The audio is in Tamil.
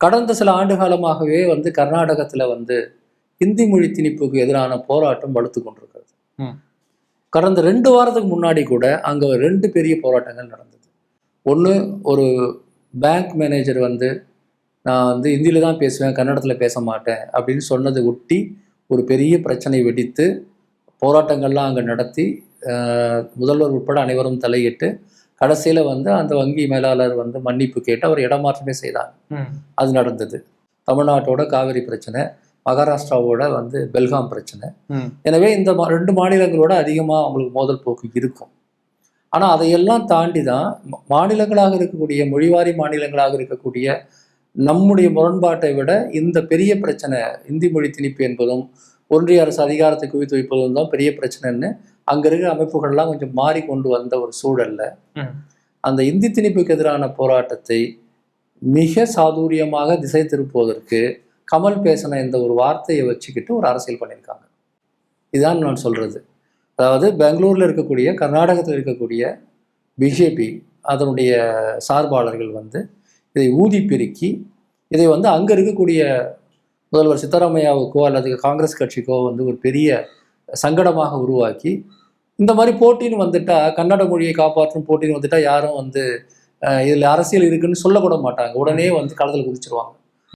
கடந்த சில ஆண்டு காலமாகவே வந்து கர்நாடகத்தில் வந்து இந்தி மொழி திணிப்புக்கு எதிரான போராட்டம் வலுத்து கொண்டிருக்கிறது. கடந்த 2 வாரத்துக்கு முன்னாடி கூட அங்கே 2 பெரிய போராட்டங்கள் நடந்தது. ஒன்று, ஒரு பேங்க் மேனேஜர் வந்து நான் வந்து இந்தியில் தான் பேசுவேன், கன்னடத்தில் பேச மாட்டேன் அப்படின்னு சொன்னதை ஒட்டி ஒரு பெரிய பிரச்சனை வெடித்து போராட்டங்கள்லாம் அங்கே நடத்தி முதல்வர் உட்பட அனைவரும் தலையிட்டு கடைசியில் வந்து அந்த வங்கி மேலாளர் வந்து மன்னிப்பு கேட்டு அவர் இடமாற்றமே செய்தாங்க. அது நடந்தது. தமிழ்நாட்டோட காவிரி பிரச்சனை, மகாராஷ்டிராவோட வந்து பெல்காம் பிரச்சனை. எனவே இந்த 2 மாநிலங்களோட அதிகமாக அவங்களுக்கு மோதல் போக்கு இருக்கும். ஆனால் அதையெல்லாம் தாண்டி தான் மாநிலங்களாக இருக்கக்கூடிய, மொழிவாரி மாநிலங்களாக இருக்கக்கூடிய நம்முடைய முரண்பாட்டை விட இந்த பெரிய பிரச்சனை இந்தி மொழி திணிப்பு என்பதும் ஒன்றிய அரசு அதிகாரத்தை குவித்து வைப்பதும் தான் பெரிய பிரச்சனைன்னு அங்கே இருக்கிற அமைப்புகள்லாம் கொஞ்சம் மாறி கொண்டு வந்த ஒரு சூழல்ல அந்த இந்தி திணிப்புக்கு எதிரான போராட்டத்தை மிக சாதுரியமாக திசை திருப்புவதற்கு கமல் பேசின இந்த ஒரு வார்த்தையை வச்சுக்கிட்டு ஒரு அரசியல் பண்ணியிருக்காங்க. இதுதான் நான் சொல்றது. அதாவது பெங்களூரில் இருக்கக்கூடிய, கர்நாடகத்தில் இருக்கக்கூடிய பிஜேபி அதனுடைய சார்பாளர்கள் வந்து இதை ஊதி பெருக்கி இதை வந்து அங்கே இருக்கக்கூடிய முதல்வர் சித்தராமையாவுக்கோ அல்லது காங்கிரஸ் கட்சிக்கோ வந்து ஒரு பெரிய சங்கடமாக உருவாக்கி, இந்த மாதிரி போட்டின்னு வந்துட்டா, கன்னட மொழியை காப்பாற்றும் போட்டின்னு வந்துட்டா யாரும் வந்து இதில் அரசியல் இருக்குன்னு சொல்லக்கூட மாட்டாங்க, உடனே வந்து களத்தில் குதிச்சிருவாங்க.